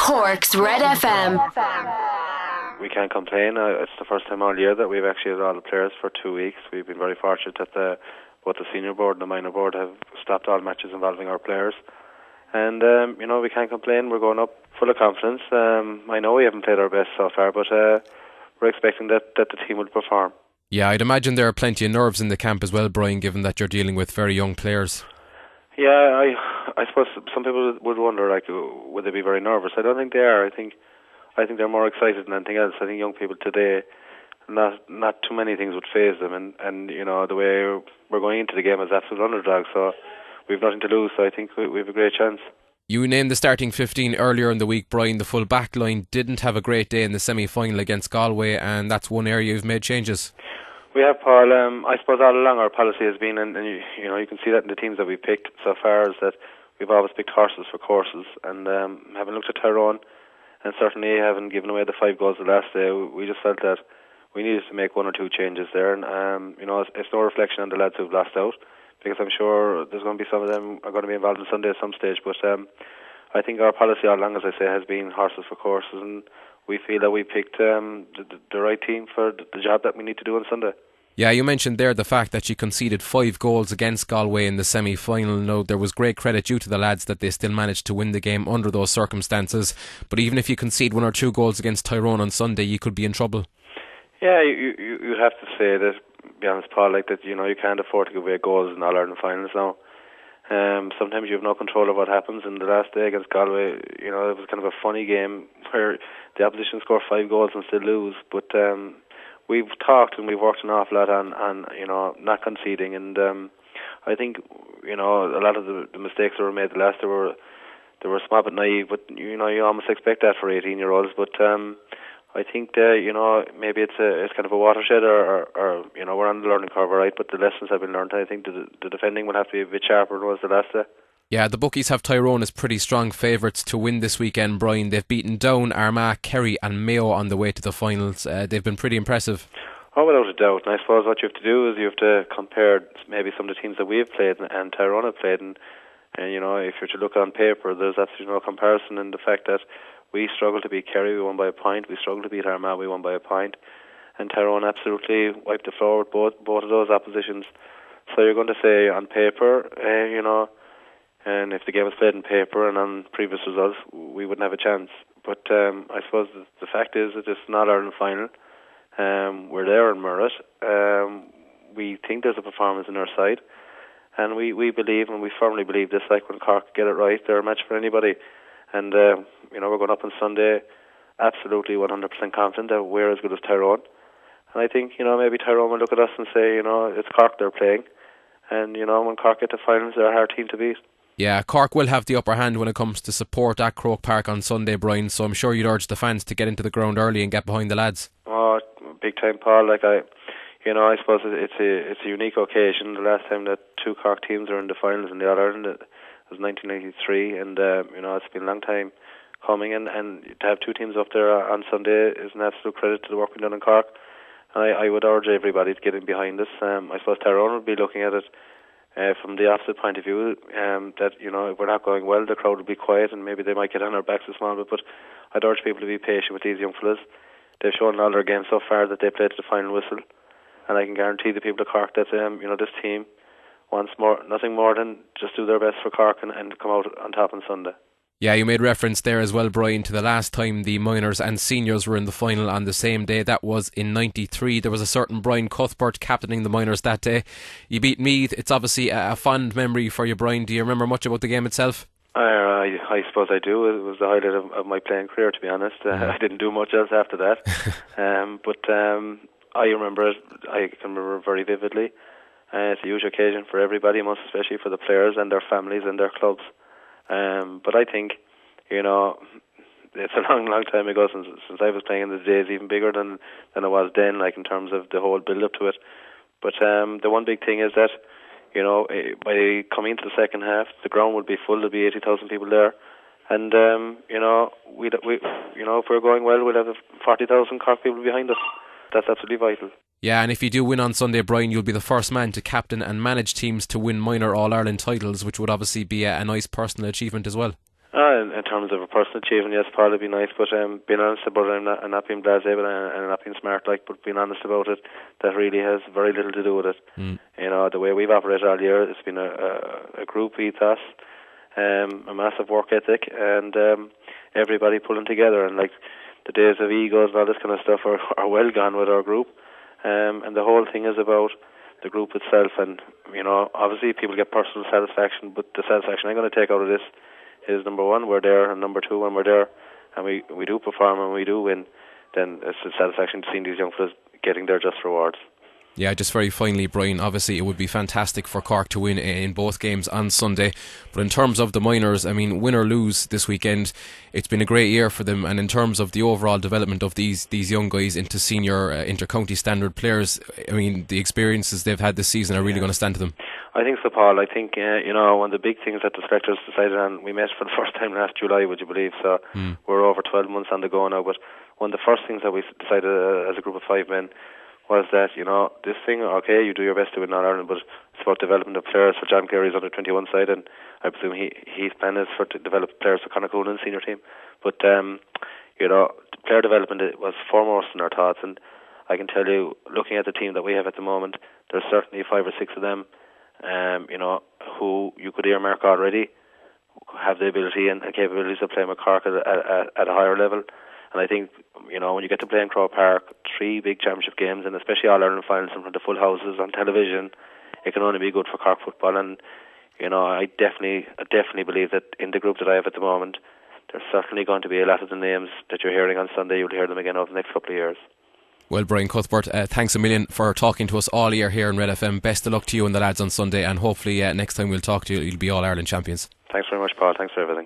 Cork's Red FM. We can't complain. It's the first time all year that we've actually had all the players for 2 weeks. We've been very fortunate that both the senior board and the minor board have stopped all matches involving our players. And, we can't complain. We're going up full of confidence. I know we haven't played our best so far, but we're expecting that the team will perform. Yeah, I'd imagine there are plenty of nerves in the camp as well, Brian, given that you're dealing with very young players. Yeah, I suppose some people would wonder, would they be very nervous? I don't think they are. I think they're more excited than anything else. I think young people today, not too many things would faze them, and the way we're going into the game as absolute underdogs, so we've nothing to lose. So I think we have a great chance. You named the starting 15 earlier in the week, Brian. The full back line didn't have a great day in the semi-final against Galway, and that's one area you've made changes. We have, Paul. I suppose all along our policy has been, and you can see that in the teams that we picked so far, is that we've always picked horses for courses. And having looked at Tyrone, and certainly having given away the 5 goals the last day, we just felt that we needed to make 1 or 2 changes there. And it's no reflection on the lads who've lost out, because I'm sure there's going to be some of them are going to be involved on Sunday at some stage. But I think our policy all along, as I say, has been horses for courses, and we feel that we picked the right team for the job that we need to do on Sunday. Yeah, you mentioned there the fact that you conceded 5 goals against Galway in the semi-final. No, there was great credit due to the lads that they still managed to win the game under those circumstances. But even if you concede 1 or 2 goals against Tyrone on Sunday, you could be in trouble. Yeah, you have to say that, to be honest, Paul, you can't afford to give away goals in All-Ireland finals now. Sometimes you have no control of what happens. In the last day against Galway, it was kind of a funny game where the opposition scored 5 goals and still lose. But we've talked and we've worked an awful lot on not conceding. And I think a lot of the mistakes that were made the last day were small but naive. But you almost expect that for 18-year-olds. But I think that maybe it's kind of a watershed, or we're on the learning curve, right? But the lessons have been learned. I think the defending will have to be a bit sharper than was the last day. Yeah, the bookies have Tyrone as pretty strong favourites to win this weekend, Brian. They've beaten Down, Armagh, Kerry and Mayo on the way to the finals. They've been pretty impressive. Oh, without a doubt. And I suppose what you have to do is you have to compare maybe some of the teams that we have played and Tyrone have played. And if you're to look on paper, there's absolutely no comparison in the fact that we struggled to beat Kerry, we won by a point. We struggled to beat Armagh, we won by a point. And Tyrone absolutely wiped the floor with both of those oppositions. So you're going to say on paper, and if the game was played on paper and on previous results, we wouldn't have a chance. But I suppose the fact is that it's not Ireland final. We're there in merit. We think there's a performance in our side. And we believe, and we firmly believe this, when Cork get it right, they're a match for anybody. And, we're going up on Sunday absolutely 100% confident that we're as good as Tyrone. And I think, maybe Tyrone will look at us and say, it's Cork they're playing. And, when Cork get to finals, they're a hard team to beat. Yeah, Cork will have the upper hand when it comes to support at Croke Park on Sunday, Brian, so I'm sure you'd urge the fans to get into the ground early and get behind the lads. Oh, big time, Paul. I suppose it's a unique occasion. The last time that 2 Cork teams are in the finals in the All-Ireland was 1993, and, it's been a long time coming, and to have 2 teams up there on Sunday is an absolute credit to the work we've done in Cork. And I would urge everybody to get in behind us. I suppose Tyrone would be looking at it from the opposite point of view, that if we're not going well, the crowd will be quiet and maybe they might get on our backs a small bit. But I'd urge people to be patient with these young fellas. They've shown in all their games so far that they played to the final whistle, and I can guarantee the people of Cork that this team wants nothing more than just do their best for Cork and come out on top on Sunday. Yeah, you made reference there as well, Brian, to the last time the minors and seniors were in the final on the same day. That was in 93. There was a certain Brian Cuthbert captaining the minors that day. You beat Meath. It's obviously a fond memory for you, Brian. Do you remember much about the game itself? I suppose I do. It was the highlight of my playing career, to be honest. I didn't do much else after that. But I remember it. I can remember very vividly. It's a huge occasion for everybody, most especially for the players and their families and their clubs. But I think, it's a long time ago since I was playing in the days, even bigger than it was then, in terms of the whole build-up to it. But the one big thing is that, by coming into the second half, the ground would be full. There'd be 80,000 people there. And, if we're going well, we'll have 40,000 Cork people behind us. That's absolutely vital. Yeah, and if you do win on Sunday, Brian, you'll be the first man to captain and manage teams to win minor All-Ireland titles, which would obviously be a nice personal achievement as well. In terms of a personal achievement, yes, Paul, it'd be nice, but being honest about it, I'm not being blasé and not being smart, but being honest about it, that really has very little to do with it. The way we've operated all year, it's been a group ethos, a massive work ethic, and everybody pulling together, and like the days of egos and all this kind of stuff are well gone with our group, and the whole thing is about the group itself. And obviously people get personal satisfaction, but the satisfaction I'm going to take out of this is, number one, we're there, and number two, when we're there and we do perform and we do win, then it's a satisfaction seeing these young fellas getting their just rewards. Yeah, just very finally, Brian, obviously it would be fantastic for Cork to win in both games on Sunday, but in terms of the minors, I mean, win or lose this weekend, it's been a great year for them, and in terms of the overall development of these young guys into senior inter-county standard players, I mean, the experiences they've had this season are really going to stand to them. I think so, Paul. I think one of the big things that the selectors decided on, we met for the first time last July, would you believe, so we're over 12 months on the go now, but one of the first things that we decided as a group of 5 men was that, this thing, okay, you do your best to win All-Ireland, but it's about development of players. For John Carey's under 21 side, and I presume his plan is to develop players for Connacht Coonan's senior team. But, player development was foremost in our thoughts, and I can tell you, looking at the team that we have at the moment, there's certainly 5 or 6 of them, who you could earmark already, have the ability and capabilities of playing with Cork at a higher level. And I think, when you get to play in Croke Park, 3 big championship games, and especially All-Ireland finals in front of full houses on television, it can only be good for Cork football. And, I definitely believe that in the group that I have at the moment, there's certainly going to be a lot of the names that you're hearing on Sunday. You'll hear them again over the next couple of years. Well, Brian Cuthbert, thanks a million for talking to us all year here in Red FM. Best of luck to you and the lads on Sunday, and hopefully next time we'll talk to you, you'll be All-Ireland champions. Thanks very much, Paul. Thanks for everything.